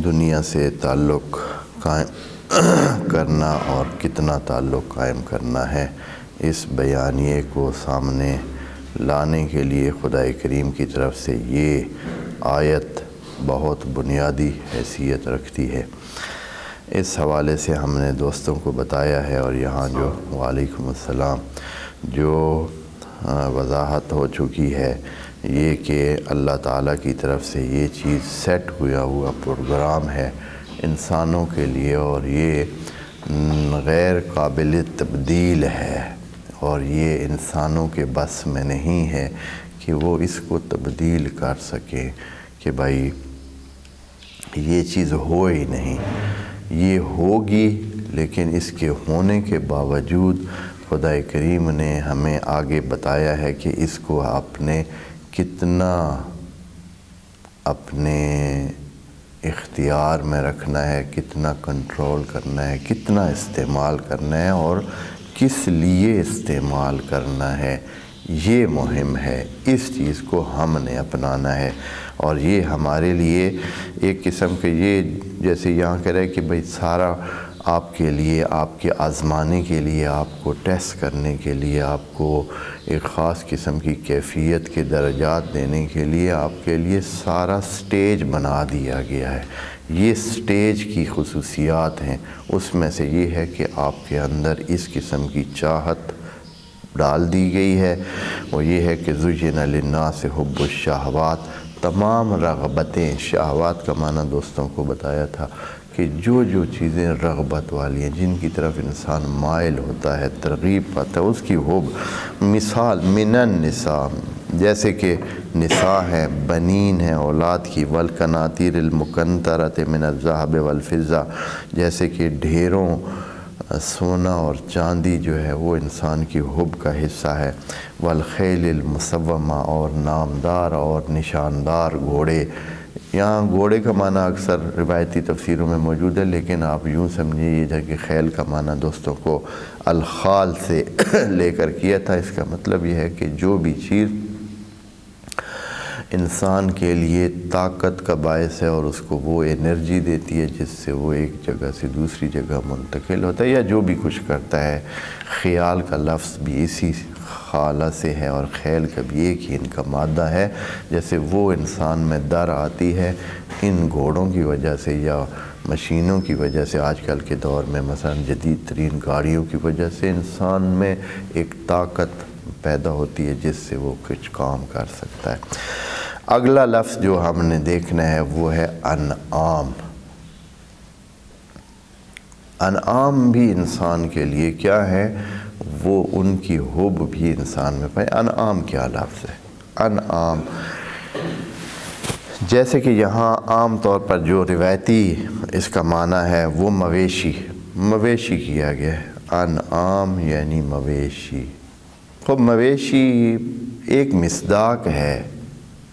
دنیا سے تعلق قائم کرنا اور کتنا تعلق قائم کرنا ہے، اس بیانیے کو سامنے لانے کے لیے خدائے کریم کی طرف سے یہ آیت بہت بنیادی حیثیت رکھتی ہے۔ اس حوالے سے ہم نے دوستوں کو بتایا ہے، اور یہاں جو وعلیکم السلام جو وضاحت ہو چکی ہے یہ کہ اللہ تعالیٰ کی طرف سے یہ چیز سیٹ ہوا پروگرام ہے انسانوں کے لیے، اور یہ غیر قابل تبدیل ہے، اور یہ انسانوں کے بس میں نہیں ہے کہ وہ اس کو تبدیل کر سکیں کہ بھائی یہ چیز ہو ہی نہیں، یہ ہوگی، لیکن اس کے ہونے کے باوجود خدائے کریم نے ہمیں آگے بتایا ہے کہ اس کو آپ نے کتنا اپنے اختیار میں رکھنا ہے، کتنا کنٹرول کرنا ہے، کتنا استعمال کرنا ہے، اور کس لیے استعمال کرنا ہے، یہ مہم ہے۔ اس چیز کو ہم نے اپنانا ہے، اور یہ ہمارے لیے ایک قسم کے یہ جیسے یہاں کہہ رہے کہ بھئی سارا آپ کے لیے، آپ کے آزمانے کے لیے، آپ کو ٹیسٹ کرنے کے لیے، آپ کو ایک خاص قسم کی کیفیت کے درجات دینے کے لیے آپ کے لیے سارا سٹیج بنا دیا گیا ہے۔ یہ سٹیج کی خصوصیات ہیں، اس میں سے یہ ہے کہ آپ کے اندر اس قسم کی چاہت ڈال دی گئی ہے، وہ یہ ہے کہ زُیِّنَ لِلنَّاسِ حُبُّ الشَّہَوَاتِ، تمام رغبتیں، شہوات کا معنی دوستوں کو بتایا تھا کہ جو چیزیں رغبت والی ہیں، جن کی طرف انسان مائل ہوتا ہے، ترغیب پاتا ہے، اس کی حب۔ مثال من النساء، جیسے کہ نساء ہیں، بنین ہیں اولاد کی، والقناطیر المقنطرۃ من الذہب والفضہ، جیسے کہ ڈھیروں سونا اور چاندی جو ہے وہ انسان کی حب کا حصہ ہے، والخیل المسومہ، اور نامدار اور نشاندار گھوڑے۔ یہاں گھوڑے کا معنی اکثر روایتی تفسیروں میں موجود ہے، لیکن آپ یوں سمجھیں یہ کہ خیل کا معنی دوستوں کو الخال سے لے کر کیا تھا۔ اس کا مطلب یہ ہے کہ جو بھی چیز انسان کے لیے طاقت کا باعث ہے اور اس کو وہ انرجی دیتی ہے جس سے وہ ایک جگہ سے دوسری جگہ منتقل ہوتا ہے، یا جو بھی کچھ کرتا ہے۔ خیال کا لفظ بھی اسی خالہ سے ہے، اور خیل کا بھی ایک ہی ان کا مادہ ہے۔ جیسے وہ انسان میں در آتی ہے ان گھوڑوں کی وجہ سے یا مشینوں کی وجہ سے، آج کل کے دور میں مثلا جدید ترین گاڑیوں کی وجہ سے انسان میں ایک طاقت پیدا ہوتی ہے جس سے وہ کچھ کام کر سکتا ہے۔ اگلا لفظ جو ہم نے دیکھنا ہے وہ ہے انعام۔ انعام بھی انسان کے لیے کیا ہے؟ وہ ان کی حب بھی انسان میں پائے۔ انعام کیا لفظ ہے؟ انعام جیسے کہ یہاں عام طور پر جو روایتی اس کا معنی ہے وہ مویشی کیا گیا ہے۔ انعام یعنی مویشی۔ خب مویشی ایک مصداق ہے،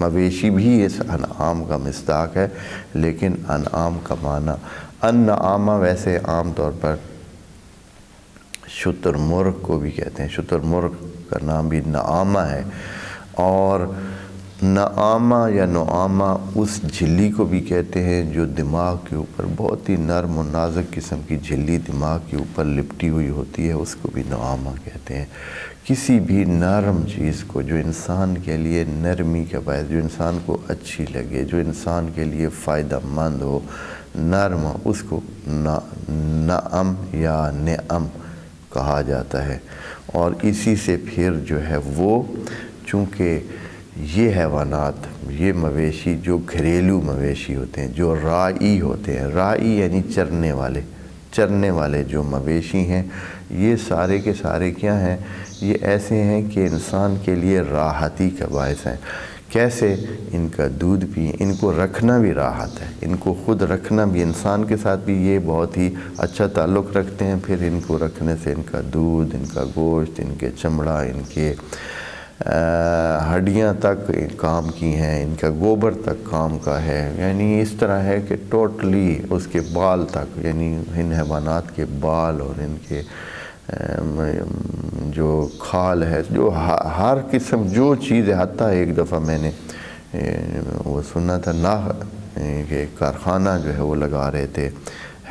مویشی بھی اس انعام کا مصداق ہے، لیکن انعام کا معنی انعامہ ویسے عام طور پر شتر مرغ کو بھی کہتے ہیں، شتر مرغ کا نام بھی نعامہ ہے، اور نعامہ یا نعامہ اس جھلی کو بھی کہتے ہیں جو دماغ کے اوپر بہت ہی نرم و نازک قسم کی جھلی دماغ کے اوپر لپٹی ہوئی ہوتی ہے، اس کو بھی نعامہ کہتے ہیں۔ کسی بھی نرم چیز کو جو انسان کے لیے نرمی کا باعث، جو انسان کو اچھی لگے، جو انسان کے لیے فائدہ مند ہو، نرم ہو، اس کو نعم یا نعم کہا جاتا ہے۔ اور اسی سے پھر جو ہے وہ چونکہ یہ حیوانات، یہ مویشی جو گھریلو مویشی ہوتے ہیں، جو رائی ہوتے ہیں، رائی یعنی چرنے والے جو مویشی ہیں، یہ سارے کے سارے کیا ہیں؟ یہ ایسے ہیں کہ انسان کے لیے راحتی کا باعث ہیں۔ کیسے؟ ان کا دودھ بھی، ان کو رکھنا بھی راحت ہے، ان کو خود رکھنا بھی، انسان کے ساتھ بھی یہ بہت ہی اچھا تعلق رکھتے ہیں۔ پھر ان کو رکھنے سے ان کا دودھ، ان کا گوشت، ان کے چمڑا، ان کے ہڈیاں تک کام کی ہیں، ان کا گوبر تک کام کا ہے، یعنی اس طرح ہے کہ ٹوٹلی اس کے بال تک، یعنی ان حیوانات کے بال اور ان کے جو کھال ہے، جو ہر قسم جو چیز ہے، حتیٰ ایک دفعہ میں نے وہ سنا تھا، کہ کارخانہ جو ہے وہ لگا رہے تھے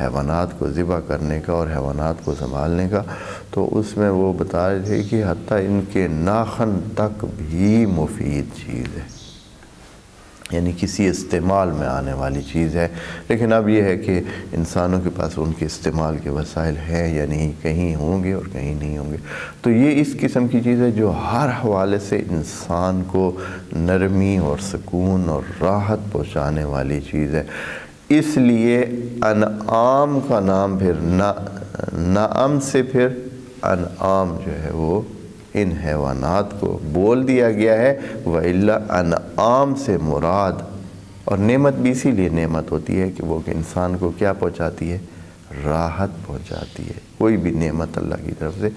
حیوانات کو ذبح کرنے کا اور حیوانات کو سنبھالنے کا، تو اس میں وہ بتا رہے تھے کہ حتیٰ ان کے ناخن تک بھی مفید چیز ہے، یعنی کسی استعمال میں آنے والی چیز ہے۔ لیکن اب یہ ہے کہ انسانوں کے پاس ان کے استعمال کے وسائل ہیں یا نہیں، کہیں ہوں گے اور کہیں نہیں ہوں گے۔ تو یہ اس قسم کی چیز ہے جو ہر حوالے سے انسان کو نرمی اور سکون اور راحت پہنچانے والی چیز ہے۔ اس لیے انعام کا نام پھر نعم سے پھر انعام جو ہے وہ ان حیوانات کو بول دیا گیا ہے، وَإِلَّا انعام سے مراد، اور نعمت بھی اسی لیے نعمت ہوتی ہے کہ وہ کہ انسان کو کیا پہنچاتی ہے؟ راحت پہنچاتی ہے۔ کوئی بھی نعمت اللہ کی طرف سے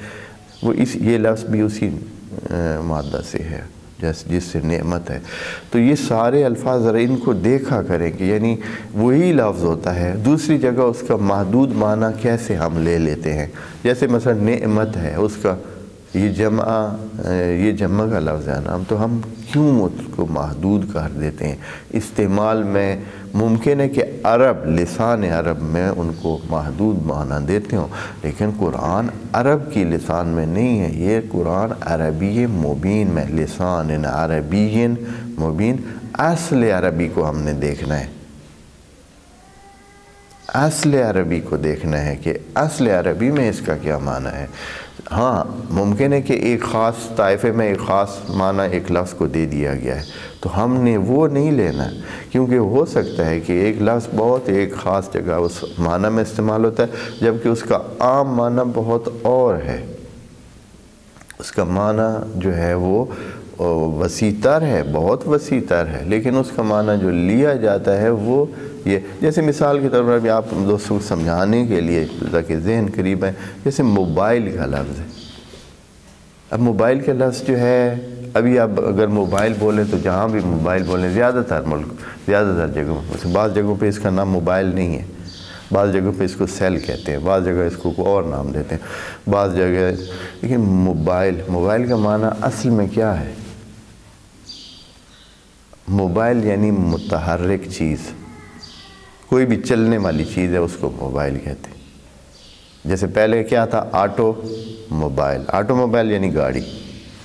وہ یہ لفظ بھی اسی مادہ سے ہے جس سے نعمت ہے۔ تو یہ سارے الفاظ ذرا ان کو دیکھا کریں کہ یعنی وہی لفظ ہوتا ہے، دوسری جگہ اس کا محدود معنی کیسے ہم لے لیتے ہیں۔ جیسے مثلا نعمت ہے، اس کا یہ جمع کا لفظ ہے نا، تو ہم کیوں اس کو محدود کر دیتے ہیں؟ استعمال میں ممکن ہے کہ عرب لسان عرب میں ان کو محدود معنی دیتے ہوں، لیکن قرآن عرب کی لسان میں نہیں ہے، یہ قرآن عربی مبین میں، لسان عربی مبین۔ اصل عربی کو ہم نے دیکھنا ہے، اصل عربی کو دیکھنا ہے کہ اصل عربی میں اس کا کیا معنی ہے۔ ہاں ممکن ہے کہ ایک خاص طائفے میں ایک خاص معنی ایک لفظ کو دے دیا گیا ہے، تو ہم نے وہ نہیں لینا، کیونکہ ہو سکتا ہے کہ ایک لفظ بہت ایک خاص جگہ اس معنی میں استعمال ہوتا ہے، جبکہ اس کا عام معنی بہت اور ہے، اس کا معنی جو ہے وہ وسیع تر ہے، بہت وسیع تر ہے، لیکن اس کا معنی جو لیا جاتا ہے وہ یہ، جیسے مثال کے طور پر ابھی آپ دوستوں کو سمجھانے کے لیے تاکہ ذہن قریب ہے، جیسے موبائل کا لفظ ہے۔ اب موبائل کا لفظ جو ہے، ابھی آپ اگر موبائل بولیں تو جہاں بھی موبائل بولیں زیادہ تر جگہوں بعض جگہوں پہ اس کا نام موبائل نہیں ہے، بعض جگہوں پہ اس کو سیل کہتے ہیں، بعض جگہ اس کو کوئی اور نام دیتے ہیں، بعض جگہ، لیکن موبائل کا معنی اصل میں کیا ہے؟ موبائل یعنی متحرک چیز، کوئی بھی چلنے والی چیز ہے اس کو موبائل کہتے ہیں۔ جیسے پہلے کیا تھا؟ آٹو موبائل یعنی گاڑی،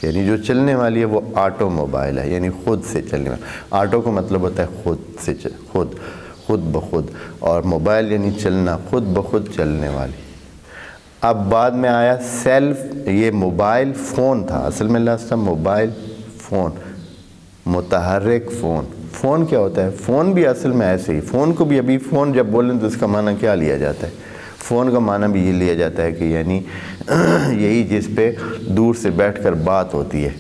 یعنی جو چلنے والی ہے وہ آٹو موبائل ہے، یعنی خود سے چلنے والا۔ آٹو کا مطلب ہوتا ہے خود بخود، اور موبائل یعنی چلنا، خود بخود چلنے والی۔ اب بعد میں آیا سیلف، یہ موبائل فون تھا، اصل میں لفظ تھا موبائل فون، متحرک فون کیا ہوتا ہے؟ فون بھی اصل میں ایسے ہی، فون کو بھی ابھی فون جب بولیں تو اس کا معنی کیا لیا جاتا ہے؟ فون کا معنی بھی یہ لیا جاتا ہے کہ یعنی یہی جس پہ دور سے بیٹھ کر بات ہوتی ہے،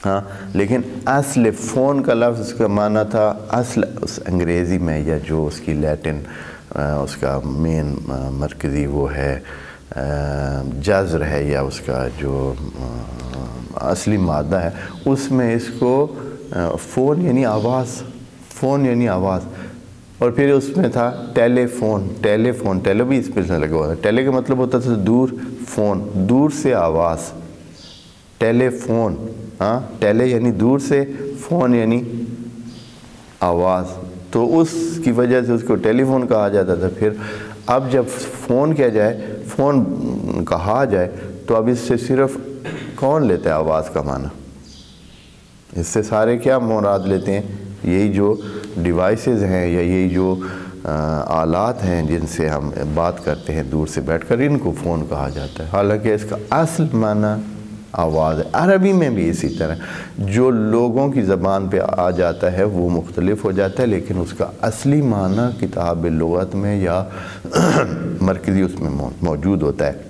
ہاں، لیکن اصل فون کا لفظ اس کا معنی تھا، اصل اس انگریزی میں یا جو اس کی لیٹن اس کا مین مرکزی وہ ہے جذر ہے، یا اس کا جو اصلی مادہ ہے، اس میں اس کو فون یعنی آواز، اور پھر اس میں تھا ٹیلی بھی اس پہ لگا ہوا تھا۔ ٹیلی کا مطلب ہوتا تھا دور، فون دور سے آواز، ٹیلی فون، ہاں، ٹیلی یعنی دور سے، فون یعنی آواز، تو اس کی وجہ سے اس کو ٹیلی فون کہا جاتا تھا۔ پھر اب جب فون کہا جائے تو اب اس سے صرف کون لیتا ہے آواز کا معنی؟ اس سے سارے کیا مراد لیتے ہیں؟ یہی جو ڈیوائسز ہیں یا یہی جو آلات ہیں جن سے ہم بات کرتے ہیں دور سے بیٹھ کر، ان کو فون کہا جاتا ہے، حالانکہ اس کا اصل معنی آواز ہے۔ عربی میں بھی اسی طرح جو لوگوں کی زبان پہ آ جاتا ہے وہ مختلف ہو جاتا ہے، لیکن اس کا اصلی معنی کتاب لغت میں یا مرکزی اس میں موجود ہوتا ہے۔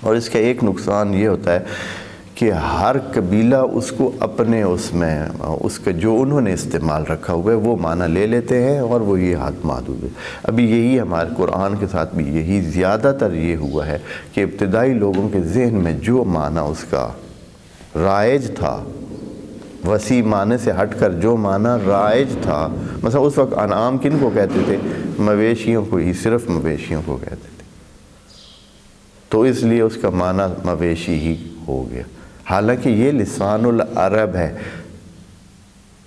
اور اس کا ایک نقصان یہ ہوتا ہے کہ ہر قبیلہ اس کو اپنے اس کا جو انہوں نے استعمال رکھا ہوا ہے وہ معنی لے لیتے ہیں، اور وہ یہ حد محدود ہے۔ ابھی یہی ہمارے قرآن کے ساتھ بھی یہی زیادہ تر یہ ہوا ہے کہ ابتدائی لوگوں کے ذہن میں جو معنی اس کا رائج تھا، وسیع معنی سے ہٹ کر جو معنی رائج تھا، مثلا اس وقت انعام کن کو کہتے تھے؟ مویشیوں کو ہی، صرف مویشیوں کو کہتے تھے، تو اس لیے اس کا معنی مویشی ہی ہو گیا، حالانکہ یہ لسان العرب ہے۔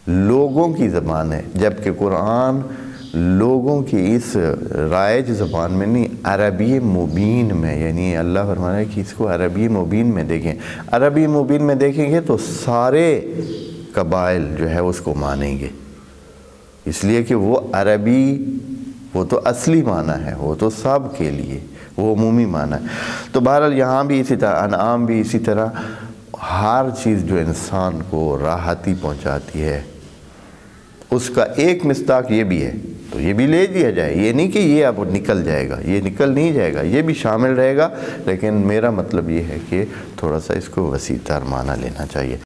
لوگوں کی زبان ہے، جبکہ قرآن لوگوں کی اس رائج زبان میں نہیں، عربی مبین میں، یعنی اللہ فرما رہا ہے کہ اس کو عربی مبین میں دیکھیں۔ عربی مبین میں دیکھیں گے تو سارے قبائل جو ہے اس کو مانیں گے، اس لیے کہ وہ عربی، وہ تو اصلی معنی ہے، وہ تو سب کے لیے، وہ عمومی معنی ہے۔ تو بہرحال یہاں بھی اسی طرح، انعام بھی اسی طرح، ہر چیز جو انسان کو راحتی پہنچاتی ہے اس کا ایک مصداق یہ بھی ہے، تو یہ بھی لے دیا جائے۔ یہ نہیں کہ یہ اب نکل جائے گا، یہ نکل نہیں جائے گا، یہ بھی شامل رہے گا، لیکن میرا مطلب یہ ہے کہ تھوڑا سا اس کو وسیع تر معنی لینا چاہیے۔